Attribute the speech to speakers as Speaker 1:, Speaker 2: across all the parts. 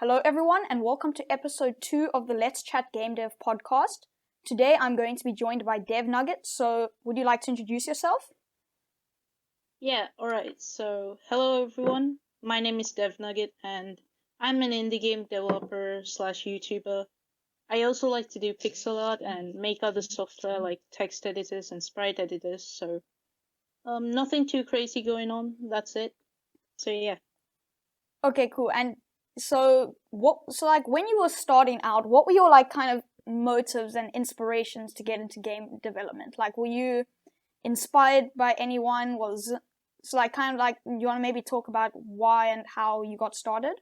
Speaker 1: Hello everyone and welcome to episode 2 of the Let's Chat Gamedev podcast. Today I'm going to be joined by DevNugget, so would you like to introduce yourself?
Speaker 2: Yeah, alright. So, hello everyone. My name is DevNugget and I'm an indie game developer slash YouTuber. I also like to do pixel art and make other software like text editors and sprite editors, so nothing too crazy going on. That's it. So yeah.
Speaker 1: Okay, cool. And so when you were starting out, what were your kind of motives and inspirations to get into game development? Like, were you inspired by anyone? You want to maybe talk about why and how you got started?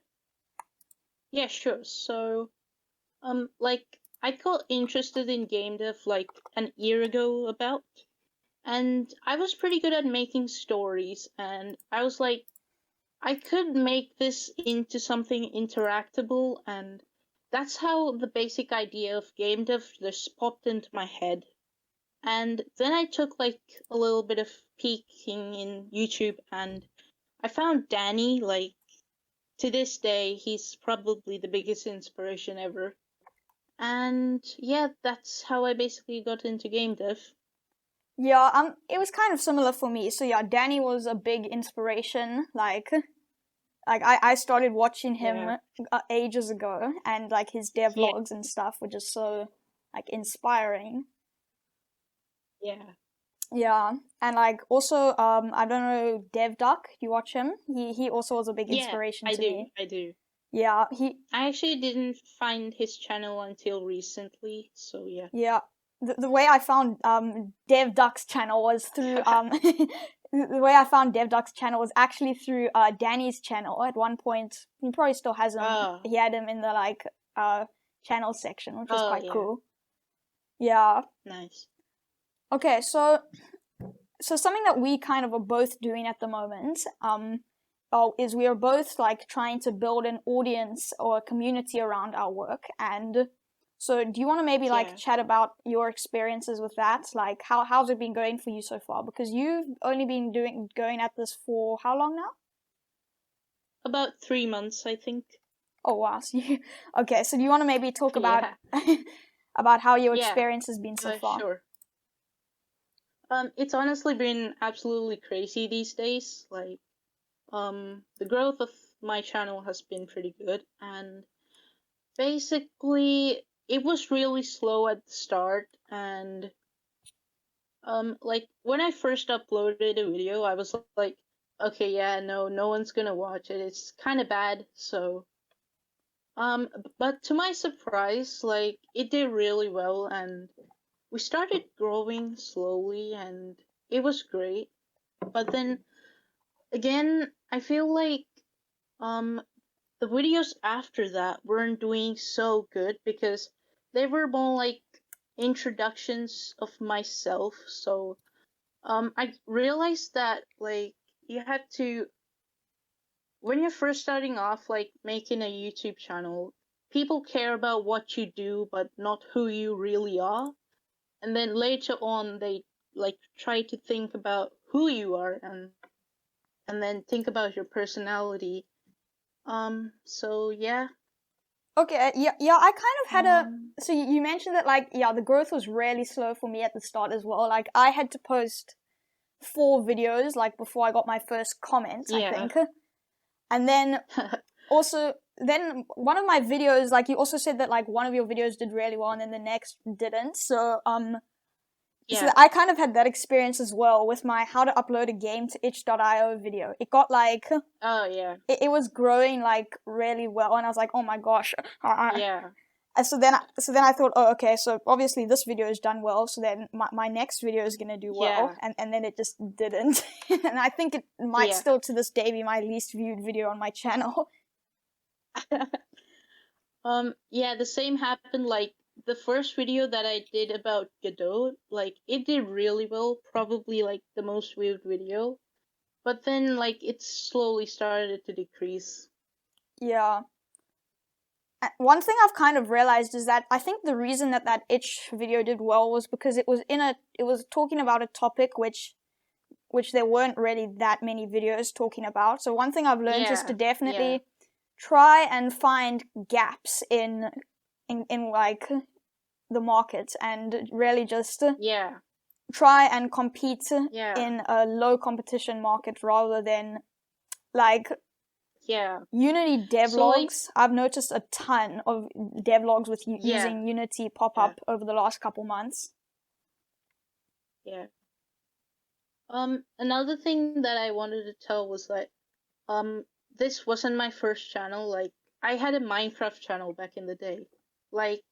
Speaker 2: Yeah, sure. So, I got interested in game dev like an year ago about, and I was pretty good at making stories, and I was like, I could make this into something interactable, and that's how the basic idea of game dev just popped into my head. And then I took like a little bit of peeking in YouTube, and I found Danny. Like, to this day, he's probably the biggest inspiration ever. And yeah, that's how I basically got into game dev.
Speaker 1: Yeah, it was kind of similar for me. So yeah, Danny was a big inspiration. I started watching him ages ago, and like his devlogs and stuff were just so inspiring.
Speaker 2: Yeah.
Speaker 1: Yeah, and also I don't know DevDuck. Do you watch him? He also was a big inspiration to me.
Speaker 2: I do.
Speaker 1: Yeah,
Speaker 2: I actually didn't find his channel until recently, so yeah.
Speaker 1: Yeah, the way I found DevDuck's channel was through the way I found DevDuck's channel was actually through Danny's channel. At one point, he probably still has him. He had him in the channel section, which was quite cool. Yeah.
Speaker 2: Nice.
Speaker 1: Okay, so something that we kind of are both doing at the moment is we are both trying to build an audience or a community around our work. And so do you want to maybe chat about your experiences with that? Like how's it been going for you so far? Because you've only been going at this for how long now?
Speaker 2: About 3 months, I think.
Speaker 1: Oh wow. Okay, so do you want to maybe talk about about how your experience has been so far?
Speaker 2: Sure. It's honestly been absolutely crazy these days. Like, the growth of my channel has been pretty good, and basically it was really slow at the start, and like when I first uploaded a video, I was like, okay, yeah, no one's gonna watch it. It's kind of bad, so but to my surprise, like it did really well, and we started growing slowly, and it was great. But then again, I feel like the videos after that weren't doing so good because they were more like introductions of myself. So I realized that like you have to, when you're first starting off like making a YouTube channel, people care about what you do but not who you really are. And then later on they like try to think about who you are, and then think about your personality. So yeah.
Speaker 1: Okay, yeah, I kind of had so you mentioned that the growth was really slow for me at the start as well. Like I had to post 4 videos before I got my first comments, I think. And then also then one of my videos, you also said that one of your videos did really well and then the next didn't. So so I kind of had that experience as well with my how to upload a game to itch.io video. It got it was growing really well, and I was like, oh my gosh. And so then I thought, oh, okay, so obviously this video is done well, so then my next video is gonna do well, and then it just didn't. And I think it might still to this day be my least viewed video on my channel.
Speaker 2: The same happened. Like the first video that I did about Godot, like it did really well, probably like the most viewed video. But then like it slowly started to decrease.
Speaker 1: Yeah. One thing I've kind of realized is that I think the reason that itch video did well was because it was talking about a topic which there weren't really that many videos talking about. So one thing I've learned is to definitely try and find gaps in like the market and really just try and compete in a low competition market rather than like Unity devlogs. I've noticed a ton of devlogs with using Unity pop up over the last couple months.
Speaker 2: Another thing that I wanted to tell was that this wasn't my first channel. Like, I had a Minecraft channel back in the day. Like,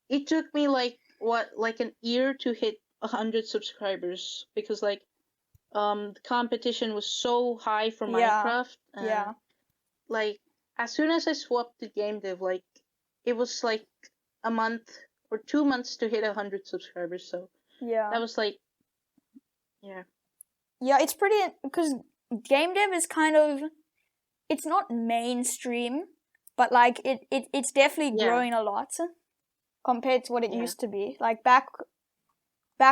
Speaker 2: it took me like an year to hit 100 subscribers because like the competition was so high for Minecraft. And, like, as soon as I swapped to GameDev, like, it was like a month or 2 months to hit 100 subscribers. So that was like,
Speaker 1: it's pretty, because GameDev is kind of, it's not mainstream, but like it's definitely growing a lot compared to what it used to be. Like back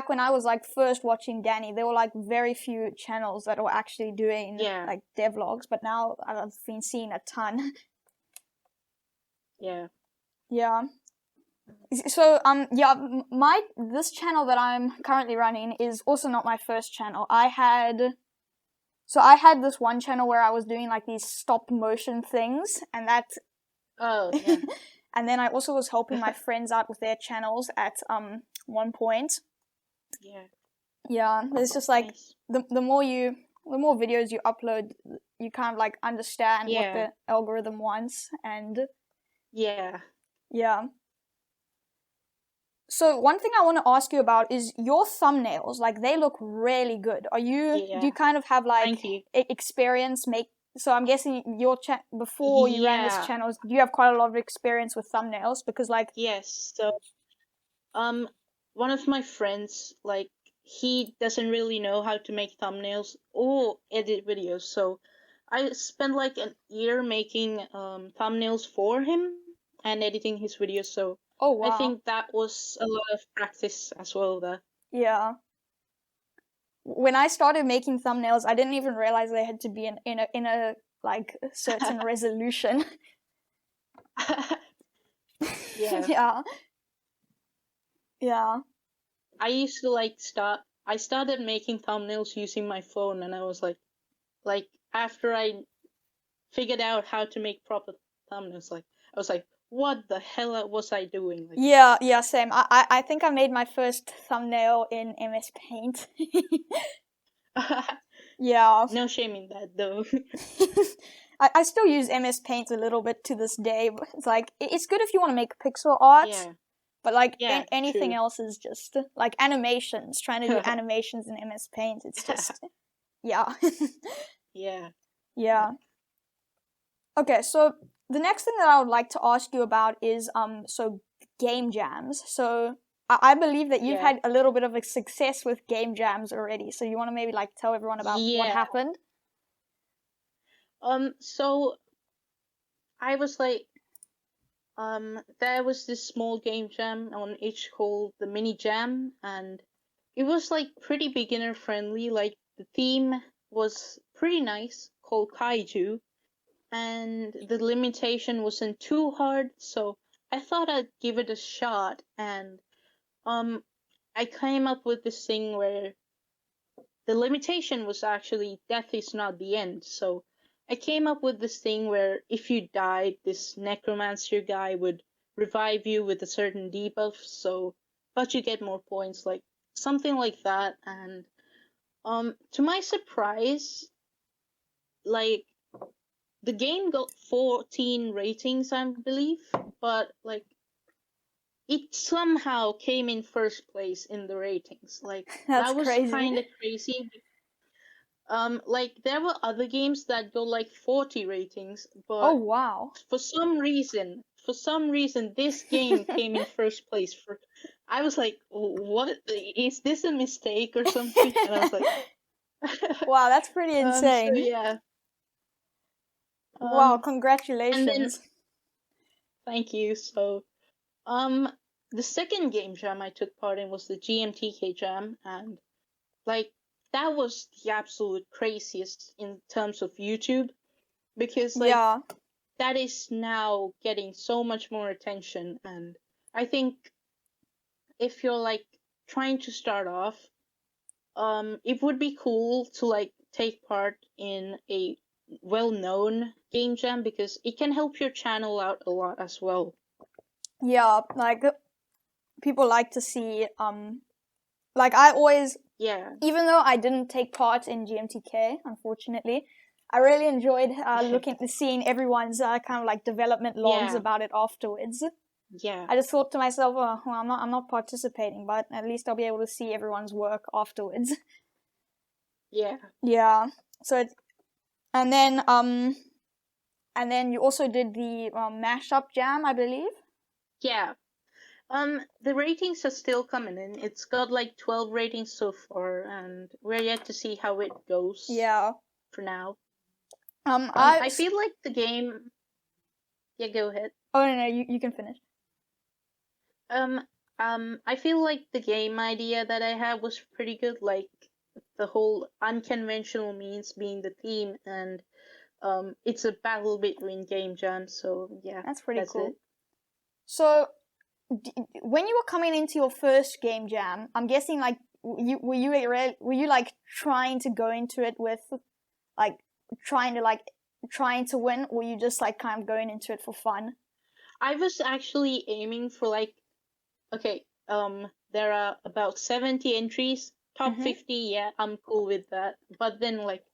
Speaker 1: when I was like first watching Danny, there were like very few channels that were actually doing like devlogs, but now I've been seeing a ton. So this channel that I'm currently running is also not my first channel. I had this one channel where I was doing like these stop motion things, and that and then I also was helping my friends out with their channels at one point. It's just like the more videos you upload, you kind of like understand what the algorithm wants, and So one thing I want to ask you about is your thumbnails. Like, they look really good. Do you kind of have like experience so I'm guessing before you ran this channel, do you have quite a lot of experience with thumbnails? Because like
Speaker 2: so one of my friends, like, he doesn't really know how to make thumbnails or edit videos, so I spent like an year making thumbnails for him and editing his videos. So I think that was a lot of practice as well there.
Speaker 1: When I started making thumbnails, I didn't even realize they had to be in a like certain resolution.
Speaker 2: I used to I started making thumbnails using my phone, and I was like after I figured out how to make proper thumbnails, like I was like, what the hell was I doing? Like,
Speaker 1: Same. I think I made my first thumbnail in MS Paint.
Speaker 2: No shame in that, though.
Speaker 1: I still use MS Paint a little bit to this day, but it's like, it's good if you want to make pixel art, but like anything else is just like animations, trying to do animations in MS Paint, it's just, Okay, so the next thing that I would like to ask you about is so game jams. So I believe that you've had a little bit of a success with game jams already. So you want to maybe like tell everyone about what happened?
Speaker 2: So I was like, there was this small game jam on Itch called the Mini Jam, and it was like pretty beginner friendly. Like, the theme was pretty nice, called Kaiju, and the limitation wasn't too hard, so I thought I'd give it a shot. And I came up with this thing where the limitation was actually death is not the end. So I came up with this thing where if you died, this necromancer guy would revive you with a certain debuff, but you get more points, like something like that. And to my surprise, like, the game got 14 ratings, I believe, but like, it somehow came in first place in the ratings. Like, that was kind of crazy. Like, there were other games that got like 40 ratings, but for some reason, this game came in first place. I was like, what? Is this a mistake or something? And I was like,
Speaker 1: wow, that's pretty insane.
Speaker 2: So,
Speaker 1: wow, congratulations.
Speaker 2: Thank you. So, the second game jam I took part in was the GMTK jam, and like, that was the absolute craziest in terms of YouTube, because like that is now getting so much more attention, and I think if you're like trying to start off, it would be cool to like take part in a well-known game jam because it can help your channel out a lot as well.
Speaker 1: Yeah, like people like to see like I always,
Speaker 2: Yeah.
Speaker 1: even though I didn't take part in GMTK, unfortunately, I really enjoyed seeing everyone's kind of like development logs
Speaker 2: Yeah.
Speaker 1: about it afterwards.
Speaker 2: Yeah.
Speaker 1: I just thought to myself, oh, well, I'm not participating, but at least I'll be able to see everyone's work afterwards.
Speaker 2: Yeah.
Speaker 1: Yeah. So, and then you also did the mashup jam, I believe.
Speaker 2: Yeah. The ratings are still coming in. It's got like 12 ratings so far, and we're yet to see how it goes.
Speaker 1: Yeah.
Speaker 2: For now.
Speaker 1: I
Speaker 2: I feel like the game. Yeah, go ahead.
Speaker 1: Oh no, you can finish.
Speaker 2: I feel like the game idea that I had was pretty good. Like the whole unconventional means being the theme, and it's a battle between game jams. So yeah,
Speaker 1: that's pretty cool.
Speaker 2: It.
Speaker 1: So, when you were coming into your first game jam, I'm guessing like were you like trying to go into it with like trying to win, or were you just like kind of going into it for fun?
Speaker 2: I was actually aiming for like, okay, there are about 70 entries, top 50. Yeah, I'm cool with that. But then like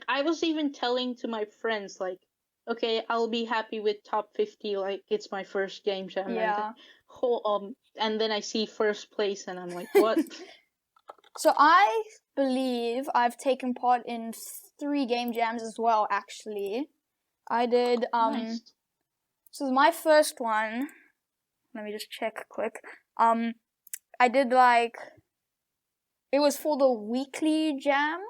Speaker 2: I was even telling to my friends like, okay, I'll be happy with top 50. Like it's my first game jam.
Speaker 1: Yeah.
Speaker 2: And then I see first place, and I'm like, what?
Speaker 1: So I believe I've taken part in 3 game jams as well. Actually, I did.
Speaker 2: Nice.
Speaker 1: So my first one. Let me just check quick. I did like. It was for the weekly jam.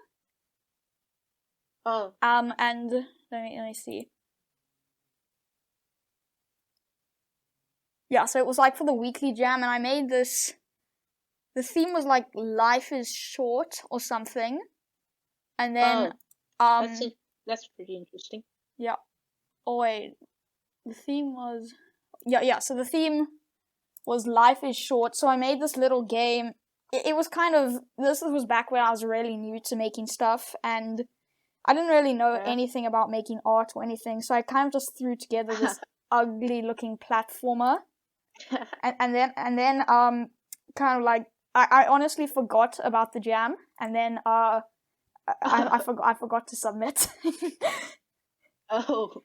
Speaker 2: Oh.
Speaker 1: And let me see. Yeah, so it was like for the weekly jam, and I made this. The theme was like life is short or something, and then
Speaker 2: that's pretty interesting.
Speaker 1: Yeah. Oh wait, the theme was yeah. So the theme was life is short. So I made this little game. It was kind of this was back when I was really new to making stuff, and I didn't really know anything about making art or anything. So I kind of just threw together this ugly looking platformer. and then kind of like I honestly forgot about the jam, and then I forgot to submit.
Speaker 2: Oh.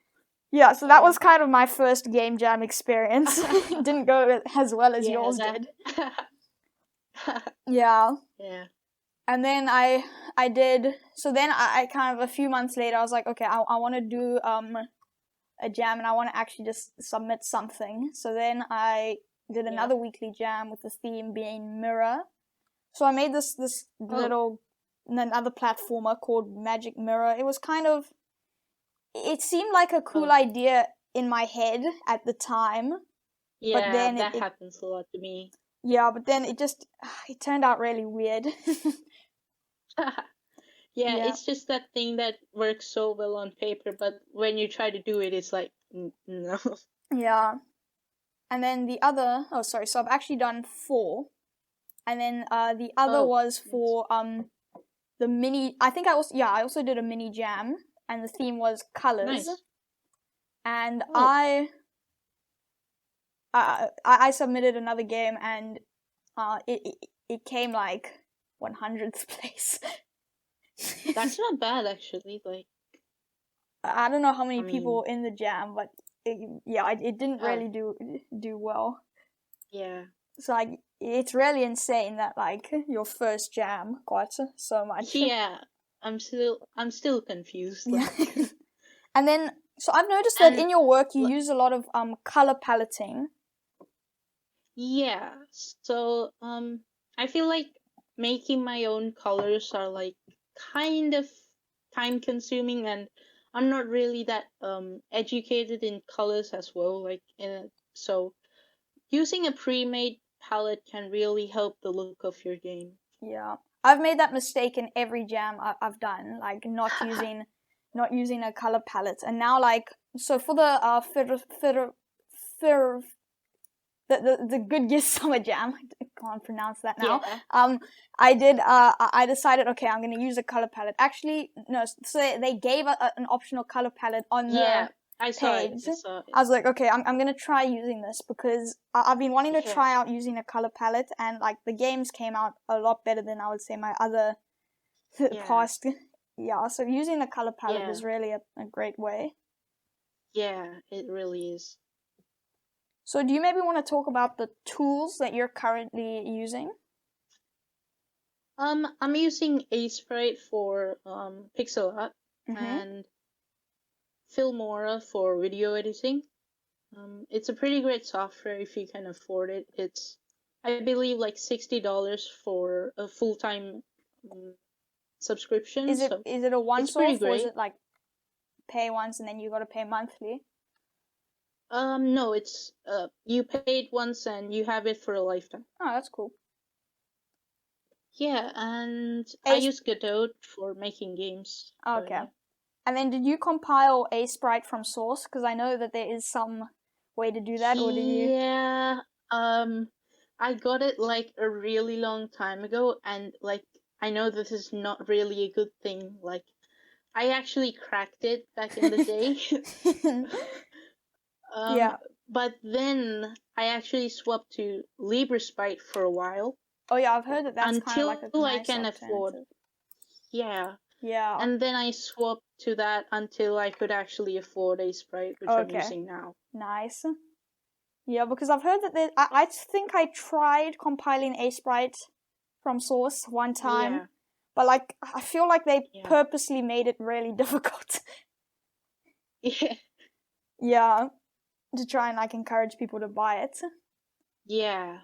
Speaker 1: Yeah, so that was kind of my first game jam experience. Didn't go as well as yours did. Yeah.
Speaker 2: Yeah.
Speaker 1: And then I did. So then I kind of a few months later I was like, okay, I want to do a jam, and I want to actually just submit something. So then I did another weekly jam with the theme being mirror. So I made this little another platformer called Magic Mirror. It was kind of, it seemed like a cool idea in my head at the time.
Speaker 2: Yeah, but then that happens a lot to me.
Speaker 1: Yeah, but then it turned out really weird.
Speaker 2: Yeah, it's just that thing that works so well on paper, but when you try to do it, it's like, no.
Speaker 1: Yeah. And then the other, so I've actually done 4. And then the other was for the mini, I also did a mini jam, and the theme was colors. Nice. And I submitted another game, and it came like 100th place.
Speaker 2: That's not bad, actually. Like,
Speaker 1: I don't know how many people were in the jam, but it didn't really do well.
Speaker 2: Yeah.
Speaker 1: So like, it's really insane that like your first jam got so much.
Speaker 2: Yeah, I'm still confused. Like.
Speaker 1: Yeah. And then, so I've noticed that in your work you use a lot of color paletting.
Speaker 2: Yeah. So I feel like making my own colors are like kind of time consuming, and I'm not really that educated in colors as well. Like so using a pre-made palette can really help the look of your game.
Speaker 1: Yeah. I've made that mistake in every jam I've done, like not using not using a color palette. And now, like, so for the the Good Gear Summer Jam, I can't pronounce that now.
Speaker 2: Yeah.
Speaker 1: I decided, okay, I'm gonna use a color palette. Actually, no, so they gave an optional color palette on the
Speaker 2: I saw
Speaker 1: page.
Speaker 2: it. I saw it.
Speaker 1: I was like, okay, I'm gonna try using this because I've been wanting to try out using a color palette, and like the games came out a lot better than I would say my other past. Yeah, so using the color palette is really a great way.
Speaker 2: Yeah, it really is.
Speaker 1: So do you maybe want to talk about the tools that you're currently using?
Speaker 2: I'm using Sprite for pixel art and Filmora for video editing. It's a pretty great software if you can afford it. It's, I believe, like $60 for a full-time subscription.
Speaker 1: Is it a once-off or is it like pay once and then you got to pay monthly?
Speaker 2: No, it's you pay it once and you have it for a lifetime.
Speaker 1: Oh, that's cool.
Speaker 2: Yeah, and I use Godot for making games.
Speaker 1: Okay.
Speaker 2: Yeah.
Speaker 1: And then did you compile a sprite from source? Because I know that there is some way to do that, or did you?
Speaker 2: Yeah, I got it like a really long time ago, and like I know this is not really a good thing. Like I actually cracked it back in the day.
Speaker 1: Yeah.
Speaker 2: But then I actually swapped to LibreSprite for a while.
Speaker 1: Oh yeah, I've heard that that's kind of like a nice
Speaker 2: I can afford. Yeah.
Speaker 1: Yeah.
Speaker 2: And then I swapped to that until I could actually afford a sprite, which I'm using now.
Speaker 1: Nice. Yeah, because I've heard that I think I tried compiling a sprite from source one time, but like I feel like they purposely made it really difficult. Yeah, to try and like encourage people to buy it.
Speaker 2: Yeah.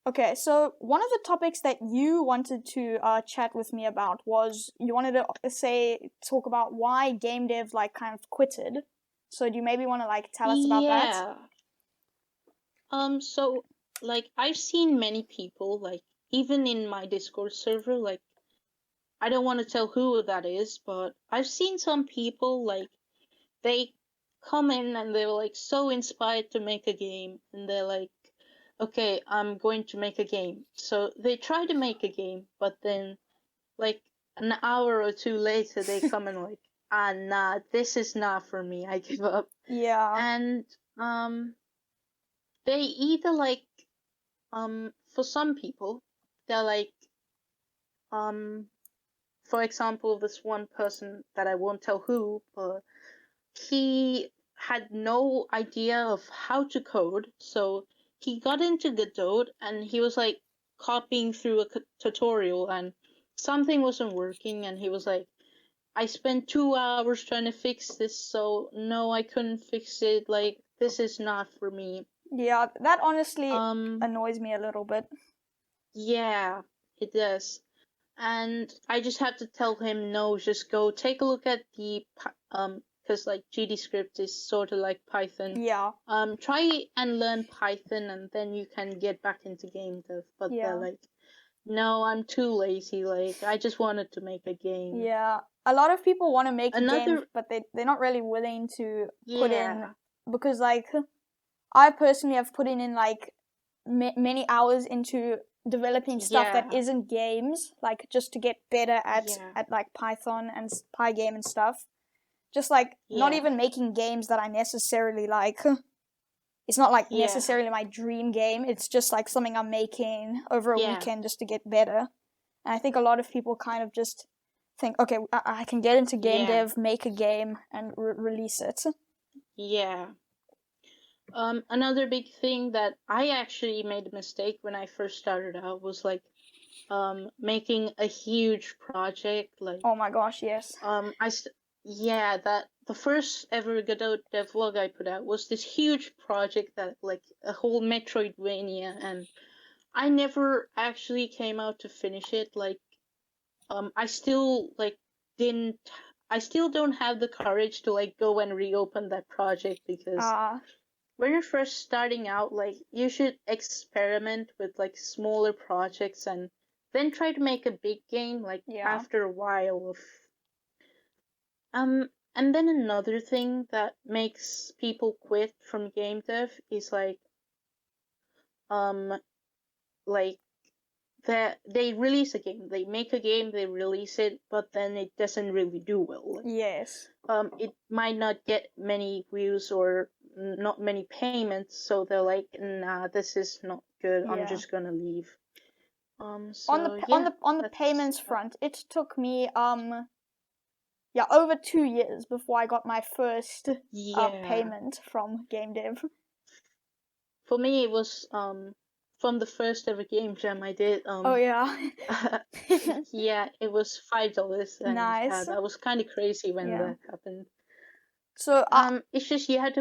Speaker 1: Okay, so one of the topics that you wanted to chat with me about was you wanted to talk about why game dev like kind of quitted. So do you maybe want to like tell us about that?
Speaker 2: So like I've seen many people, like even in my Discord server, like I don't want to tell who that is, but I've seen some people like they come in and they're like so inspired to make a game, and they're like, okay, I'm going to make a game. So they try to make a game, but then like an hour or two later they come and like, nah, this is not for me, I give up.
Speaker 1: Yeah.
Speaker 2: And they either like for some people they're like for example, this one person that I won't tell who, but he had no idea of how to code, so he got into Godot and he was like copying through a tutorial and something wasn't working, and he was like, I spent 2 hours trying to fix this, so no, I couldn't fix it, like this is not for me.
Speaker 1: Yeah, that honestly annoys me a little bit.
Speaker 2: Yeah, it does. And I just have to tell him, no, just go take a look at the because like GDScript is sort of like Python.
Speaker 1: Yeah.
Speaker 2: Try and learn Python, and then you can get back into game dev. But they're like, no, I'm too lazy. Like I just wanted to make a game.
Speaker 1: Yeah, a lot of people want to make a game, but they're not really willing to put in, because like I personally have put in like many hours into developing stuff that isn't games, like just to get better at like Python and Pygame and stuff. Just like not even making games that I necessarily like. It's not like necessarily my dream game. It's just like something I'm making over a weekend just to get better. And I think a lot of people kind of just think, okay, I can get into game dev, make a game, and release it.
Speaker 2: Yeah. Another big thing that I actually made a mistake when I first started out was like making a huge project. Like,
Speaker 1: oh my gosh, yes.
Speaker 2: That the first ever Godot devlog I put out was this huge project that like a whole Metroidvania, and I never actually came out to finish it. Like, I still don't have the courage to like go and reopen that project, because when you're first starting out, like you should experiment with like smaller projects and then try to make a big game like after a while of. And then another thing that makes people quit from game dev is like that they release a game, they make a game, they release it, but then it doesn't really do well.
Speaker 1: Yes.
Speaker 2: It might not get many views or not many payments, so they're like, nah, this is not good. I'm
Speaker 1: Yeah.
Speaker 2: just gonna leave. So
Speaker 1: on the payments front, it took me over 2 years before I got my first payment from GameDev.
Speaker 2: For me, it was from the first ever game jam I did.
Speaker 1: Oh yeah.
Speaker 2: Yeah, it was $5, and
Speaker 1: Nice.
Speaker 2: that was kind of crazy when
Speaker 1: Yeah.
Speaker 2: that happened.
Speaker 1: So
Speaker 2: it's just you have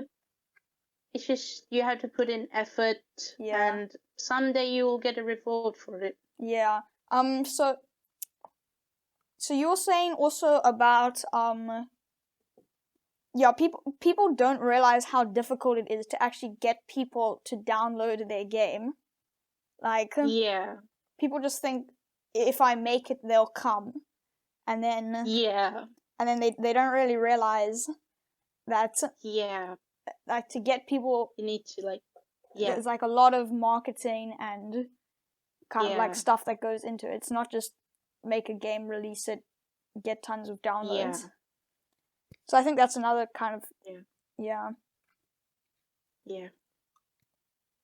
Speaker 2: to put in effort,
Speaker 1: Yeah.
Speaker 2: and someday you will get a reward for it.
Speaker 1: Yeah. So you were saying also about people don't realize how difficult it is to actually get people to download their game. Like,
Speaker 2: Yeah.
Speaker 1: people just think if I make it, they'll come, and then they don't really realize that like to get people,
Speaker 2: you need to
Speaker 1: there's like a lot of marketing and kind of like stuff that goes into it. It's not just make a game, release it, get tons of downloads. So I think that's another kind of yeah.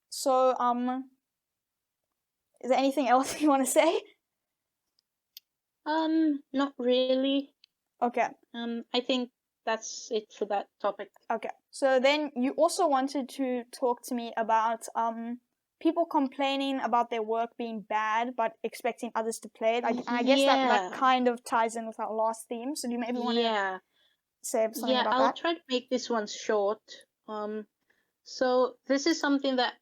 Speaker 1: So is there anything else you want to say?
Speaker 2: Not really.
Speaker 1: Okay.
Speaker 2: I think that's it for that topic.
Speaker 1: Okay. So then you also wanted to talk to me about people complaining about their work being bad but expecting others to play it. I guess that kind of ties in with our last theme. So do you maybe want to say something about that?
Speaker 2: I'll try to make this one short. So this is something that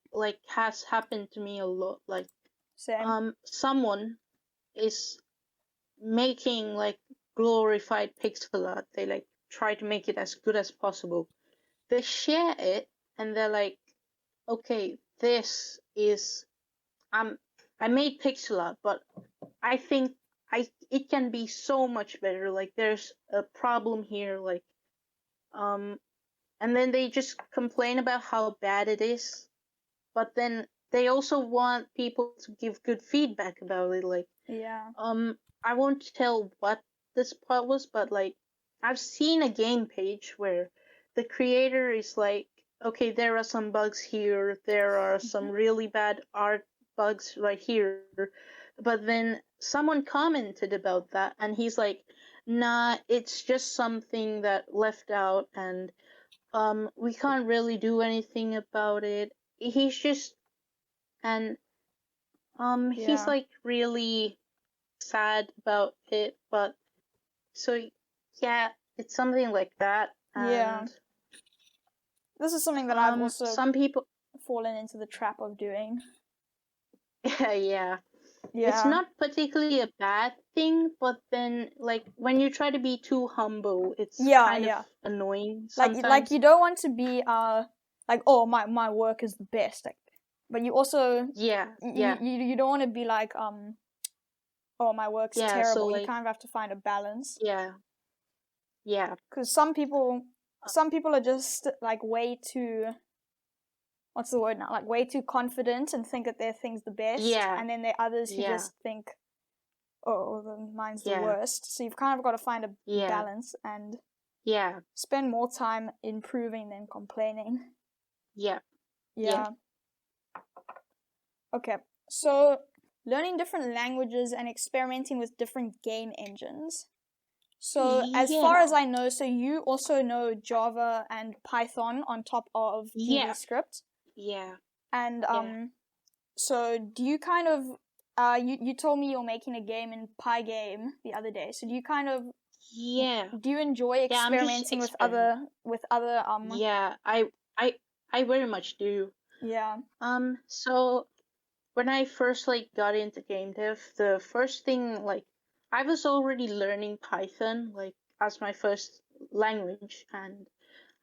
Speaker 2: has happened to me a lot.
Speaker 1: Same.
Speaker 2: Someone is making glorified pixel art. They try to make it as good as possible. They share it and they're like, okay, this is I made pixel art, but I think it can be so much better. There's a problem here, and then they just complain about how bad it is, but then they also want people to give good feedback about it. I won't tell what this part was, but I've seen a game page where the creator is like, okay, there are some bugs here, there are some really bad art bugs right here, but then someone commented about that and he's like, nah, it's just something that left out, and we can't really do anything about it. He's just he's really sad about it, but so it's something like that. And
Speaker 1: this is something that I've also
Speaker 2: some people
Speaker 1: fallen into the trap of doing.
Speaker 2: It's not particularly a bad thing, but then when you try to be too humble, it's kind of annoying sometimes.
Speaker 1: Like you don't want to be oh, my work is the best, but you also you don't want to be like oh, my work's terrible. So you kind of have to find a balance. Because some people are just way too, what's the word now? Way too confident and think that their thing's the best. And then there are others who just think, oh, mine's the worst. So you've kind of got to find a balance and spend more time improving than complaining. Okay, so learning different languages and experimenting with different game engines. So as far as I know, so you also know Java and Python on top of VBScript. And so do you kind of you told me you're making a game in Pygame the other day. So do you kind of do you enjoy experimenting with other
Speaker 2: I very much do. So when I first got into game dev, the first thing I was already learning Python as my first language, and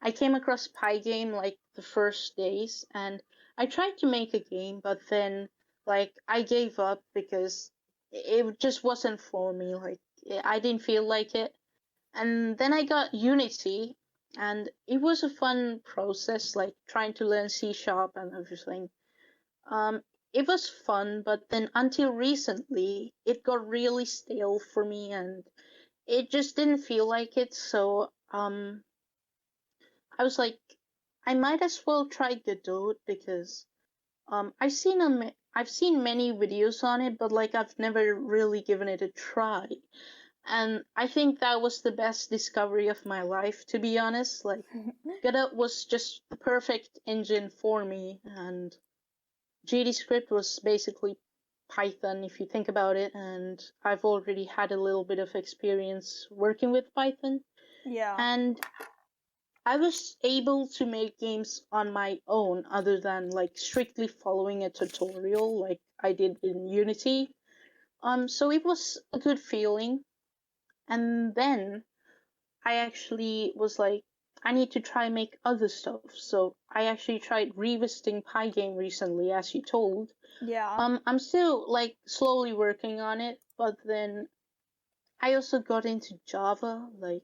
Speaker 2: I came across Pygame the first days, and I tried to make a game, but then I gave up because it just wasn't for me. I didn't feel like it, And then I got Unity, and it was a fun process, like trying to learn C# and everything. It was fun, but then until recently, it got really stale for me, and it just didn't feel like it. So I was like, I might as well try Godot because I've seen many videos on it, but like I've never really given it a try. And I think that was the best discovery of my life, to be honest. Like Godot was just the perfect engine for me, and GDScript was basically Python if you think about it, and I've already had a little bit of experience working with Python.
Speaker 1: Yeah.
Speaker 2: And I was able to make games on my own other than like strictly following a tutorial like I did in Unity. So it was a good feeling. And then I actually was like, I need to try make other stuff. So I actually tried revisiting Pygame recently, as you told.
Speaker 1: Yeah.
Speaker 2: I'm still like slowly working on it, but then I also got into Java. Like,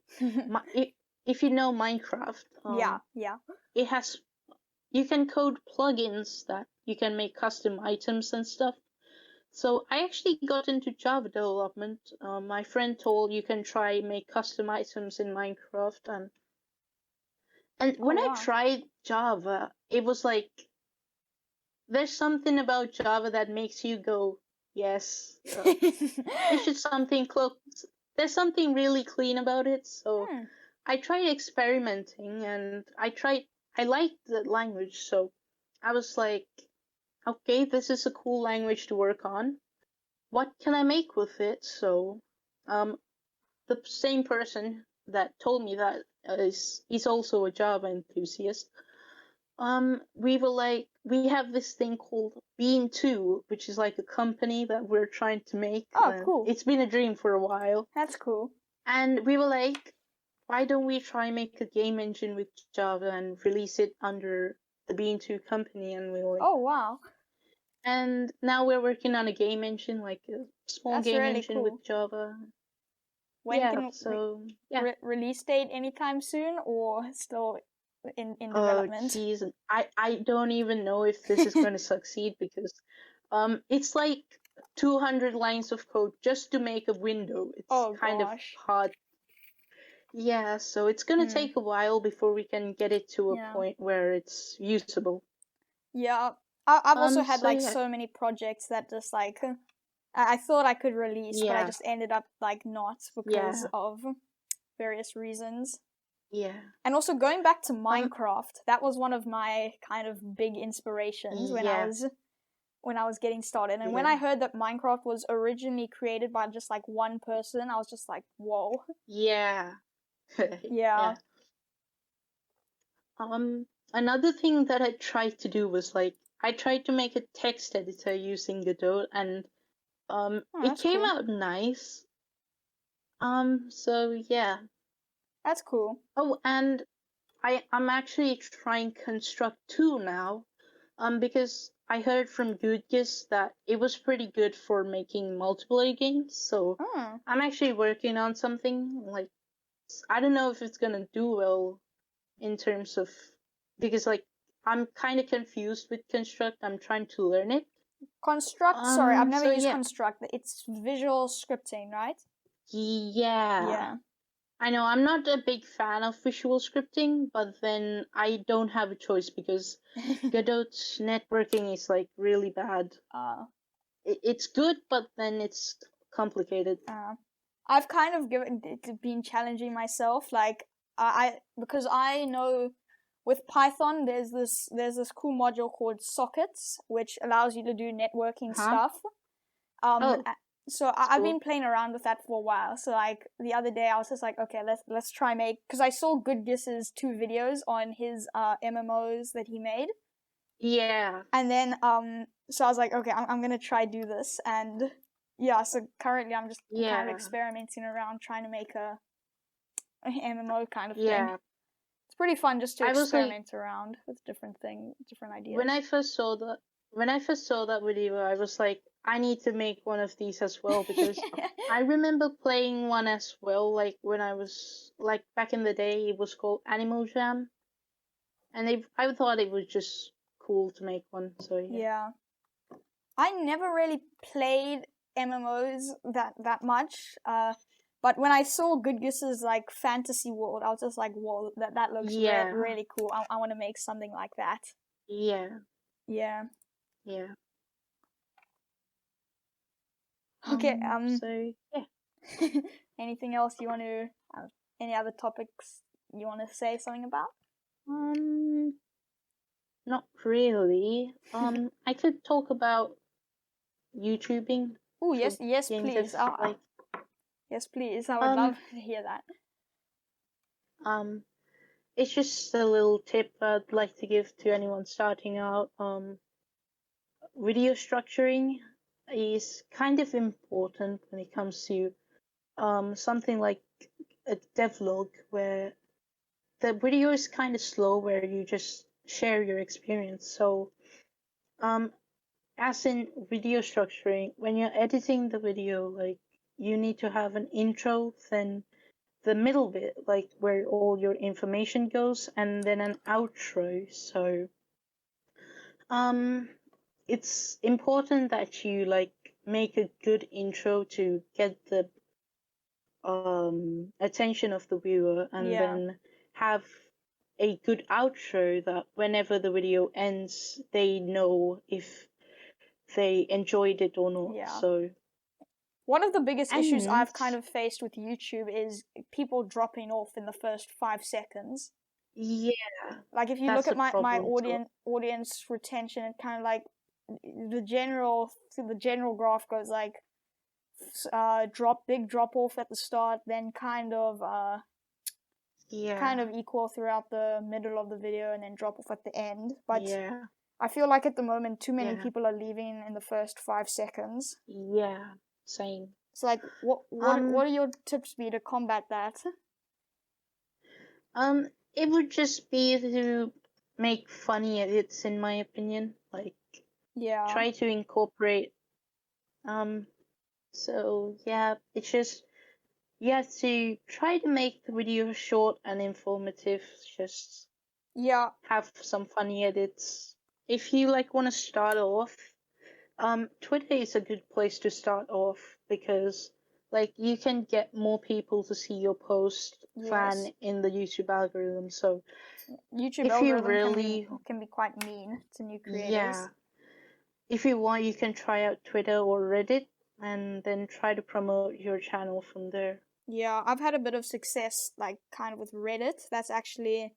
Speaker 2: if you know Minecraft,
Speaker 1: Yeah.
Speaker 2: it has you can code plugins that you can make custom items and stuff. So I actually got into Java development. My friend told you can try make custom items in Minecraft, and
Speaker 1: Oh
Speaker 2: when I
Speaker 1: wow.
Speaker 2: tried Java, it was like there's something about Java that makes you go, yes, this is something close. There's something really clean about it. So I tried experimenting, and I liked the language, so I was like, okay, this is a cool language to work on. What can I make with it? So, the same person that told me that is also a Java enthusiast. We have this thing called Bean2, which is like a company that we're trying to make.
Speaker 1: Oh, cool.
Speaker 2: It's been a dream for a while.
Speaker 1: That's cool.
Speaker 2: And we were like, why don't we try make a game engine with Java and release it under the Bean2 company? And we were like,
Speaker 1: Oh wow.
Speaker 2: and now we're working on a game engine, like a small
Speaker 1: That's
Speaker 2: game
Speaker 1: really
Speaker 2: engine
Speaker 1: cool.
Speaker 2: with Java.
Speaker 1: When
Speaker 2: Yeah,
Speaker 1: can
Speaker 2: so yeah.
Speaker 1: release date anytime soon or still in
Speaker 2: Oh
Speaker 1: development?
Speaker 2: geez, I don't even know if this is going to succeed because it's like 200 lines of code just to make a window. It's
Speaker 1: Oh
Speaker 2: kind of
Speaker 1: gosh.
Speaker 2: hard. Yeah, so it's gonna take a while before we can get it to a
Speaker 1: Yeah.
Speaker 2: point where it's usable.
Speaker 1: Yeah. I've also had
Speaker 2: So
Speaker 1: like
Speaker 2: yeah,
Speaker 1: so many projects that just like I thought I could release, but I
Speaker 2: yeah,
Speaker 1: just ended up like not because
Speaker 2: yeah,
Speaker 1: of various reasons.
Speaker 2: yeah.
Speaker 1: And also going back to
Speaker 2: Um,
Speaker 1: Minecraft, that was one of my kind of big inspirations
Speaker 2: yeah,
Speaker 1: when I was getting started. And when
Speaker 2: yeah,
Speaker 1: I heard that Minecraft was originally created by just like one person, I was just like, whoa.
Speaker 2: yeah,
Speaker 1: Yeah.
Speaker 2: yeah. Another thing that I tried to do was like I tried to make a text editor using Godot, and
Speaker 1: Oh,
Speaker 2: it
Speaker 1: that's
Speaker 2: came
Speaker 1: cool.
Speaker 2: out nice. So yeah.
Speaker 1: That's cool.
Speaker 2: Oh, and I'm actually trying Construct 2 now, because I heard from Gudgis that it was pretty good for making multiplayer games. So
Speaker 1: Hmm.
Speaker 2: I'm actually working on something like I don't know if it's gonna do well in terms of because like I'm kind of confused with Construct. I'm trying to learn it.
Speaker 1: Construct, sorry, I've never
Speaker 2: So
Speaker 1: used
Speaker 2: yeah,
Speaker 1: Construct. It's visual scripting, right?
Speaker 2: yeah.
Speaker 1: Yeah.
Speaker 2: I know I'm not a big fan of visual scripting, but then I don't have a choice because Godot's networking is like really bad.
Speaker 1: uh,
Speaker 2: It's good, but then it's complicated.
Speaker 1: I've kind of been challenging myself, like because I know with Python there's this cool module called sockets, which allows you to do networking
Speaker 2: Huh?
Speaker 1: stuff. Um,
Speaker 2: Oh,
Speaker 1: so
Speaker 2: that's
Speaker 1: I've been
Speaker 2: cool.
Speaker 1: playing around with that for a while. So like the other day I was just like, okay, let's try make because I saw Goodgiss's 2 videos on his MMOs that he made,
Speaker 2: Yeah,
Speaker 1: and then so I was like, okay, I'm gonna try do this, and yeah, so currently I'm just kind of
Speaker 2: yeah,
Speaker 1: experimenting around trying to make a MMO kind of thing.
Speaker 2: yeah.
Speaker 1: It's pretty fun just to
Speaker 2: I was like,
Speaker 1: experiment around with different
Speaker 2: when
Speaker 1: ideas.
Speaker 2: I first saw that, when I first saw that video, I was like, I need to make one of these as well, because I remember playing one as well, like when I was like back in the day. It was called Animal Jam, and I thought it was just cool to make one. So yeah.
Speaker 1: Yeah. I never really played MMOs that much. But when I saw Good Goose's like fantasy world, I was just like, whoa, that looks
Speaker 2: Yeah.
Speaker 1: really cool. I want to make something like that.
Speaker 2: Yeah.
Speaker 1: Yeah.
Speaker 2: Yeah.
Speaker 1: Okay.
Speaker 2: So yeah.
Speaker 1: Anything else you want to? Any other topics you want to say something about?
Speaker 2: Not really. I could talk about YouTubing.
Speaker 1: Oh
Speaker 2: for
Speaker 1: yes,
Speaker 2: games
Speaker 1: please.
Speaker 2: that's like
Speaker 1: Yes, please. I would love to hear that.
Speaker 2: It's just a little tip I'd like to give to anyone starting out. Video structuring is kind of important when it comes to something like a devlog, where the video is kind of slow, where you just share your experience. So as in video structuring, when you're editing the video, like you need to have an intro, then the middle bit, like where all your information goes, and then an outro. So it's important that you like make a good intro to get the attention of the viewer, and then have a good outro that whenever the video ends, they know if they enjoyed it or not.
Speaker 1: Yeah.
Speaker 2: So
Speaker 1: one of the biggest issues I've kind of faced with YouTube is people dropping off in the first 5 seconds.
Speaker 2: Yeah.
Speaker 1: Like if you look at my audience retention, it kind of like the general graph goes like big drop off at the start, then kind of equal throughout the middle of the video, and then drop off at the end. But I feel like at the moment too many people are leaving in the first 5 seconds.
Speaker 2: Yeah, same.
Speaker 1: So like what are your tips be to combat that?
Speaker 2: It would just be to make funny edits, in my opinion. Like try to incorporate so yeah, it's just you have to try to make the video short and informative. Just have some funny edits. If you like want to start off, Twitter is a good place to start off, because like you can get more people to see your post than in the YouTube algorithm. So
Speaker 1: YouTube
Speaker 2: if
Speaker 1: algorithm
Speaker 2: you really
Speaker 1: can be quite mean to new creators.
Speaker 2: Yeah. If you want, you can try out Twitter or Reddit, and then try to promote your channel from there.
Speaker 1: Yeah, I've had a bit of success, like kind of with Reddit. That's actually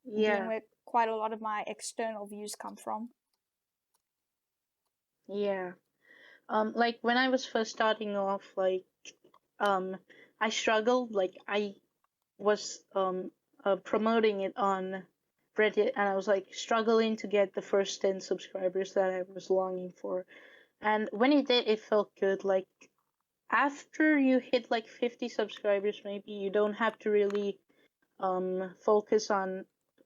Speaker 1: been where quite a lot of my external views come from.
Speaker 2: Yeah. Like when I was first starting off, like I struggled. Like I was promoting it on Reddit, and I was like struggling to get the first 10 subscribers that I was longing for. And when it did, it felt good. Like after you hit like 50 subscribers, maybe you don't have to really focus on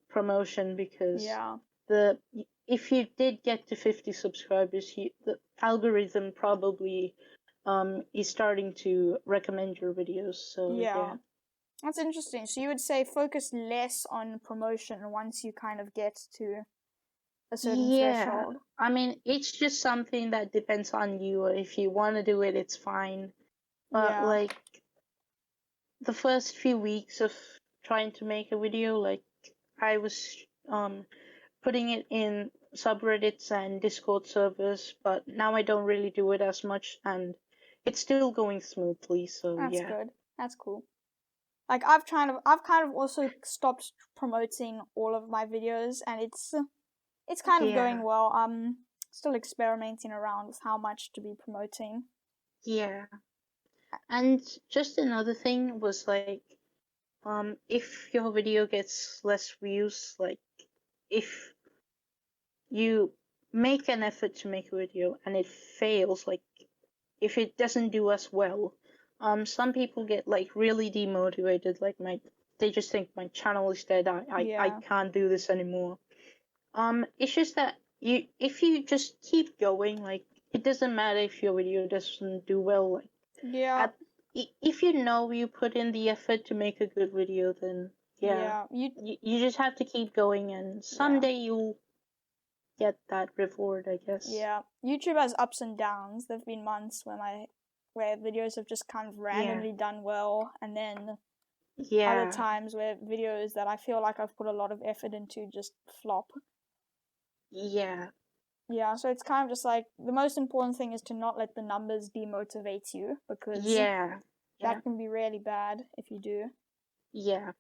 Speaker 2: promotion, because if you did get to 50 subscribers, the algorithm probably is starting to recommend your videos. So yeah.
Speaker 1: That's interesting. So you would say focus less on promotion once you kind of get to a certain threshold.
Speaker 2: I mean, it's just something that depends on you. If you want to do it, it's fine. But like the first few weeks of trying to make a video, like I was putting it in subreddits and Discord servers, but now I don't really do it as much, and it's still going smoothly. So
Speaker 1: that's good. That's cool. Like I've kind of also stopped promoting all of my videos, and it's kind of going well. I'm still experimenting around with how much to be promoting.
Speaker 2: Yeah. And just another thing was like, if your video gets less views, like if you make an effort to make a video and it fails, like if it doesn't do as well, some people get like really demotivated, like they just think my channel is dead, I can't do this anymore. It's just that if you just keep going, like it doesn't matter if your video doesn't do well. Like,
Speaker 1: Yeah.
Speaker 2: if you know you put in the effort to make a good video, then
Speaker 1: Yeah.
Speaker 2: you just have to keep going, and someday you'll get that reward, I guess.
Speaker 1: Yeah. YouTube has ups and downs. There've been months where videos have just kind of randomly done well, and then other times where videos that I feel like I've put a lot of effort into just flop.
Speaker 2: Yeah.
Speaker 1: Yeah, so it's kind of just like the most important thing is to not let the numbers demotivate you, because that can be really bad if you do.
Speaker 2: Yeah,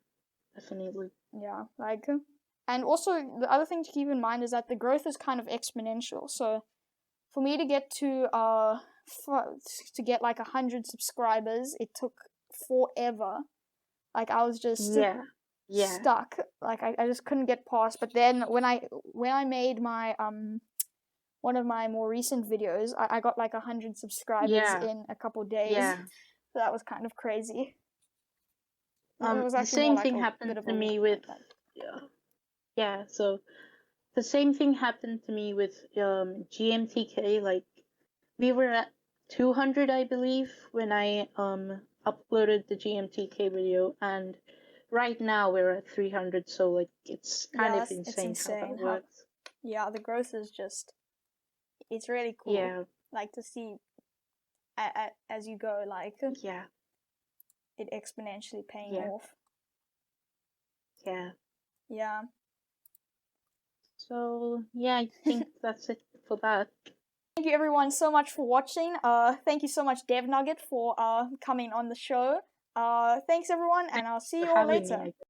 Speaker 2: definitely.
Speaker 1: Yeah, like, and also the other thing to keep in mind is that the growth is kind of exponential. So for me to get to get like 100 subscribers, it took forever. Like I was just stuck. Like I just couldn't get past. But then when I made my one of my more recent videos, I got like 100 subscribers in a couple days.
Speaker 2: Yeah.
Speaker 1: So that was kind of crazy.
Speaker 2: It was the same thing happened to me with so the same thing happened to me with GMTK. Like we were at 200, I believe, when I uploaded the GMTK video, and right now we're at 300. So like it's kind of insane how that works.
Speaker 1: Yeah, the growth is just, it's really cool.
Speaker 2: Yeah.
Speaker 1: Like to see as you go, like it exponentially paying off.
Speaker 2: Yeah.
Speaker 1: Yeah.
Speaker 2: So yeah, I think that's it for that.
Speaker 1: Thank you everyone so much for watching. Thank you so much DevNugget for coming on the show. Thanks everyone, and I'll see you all later.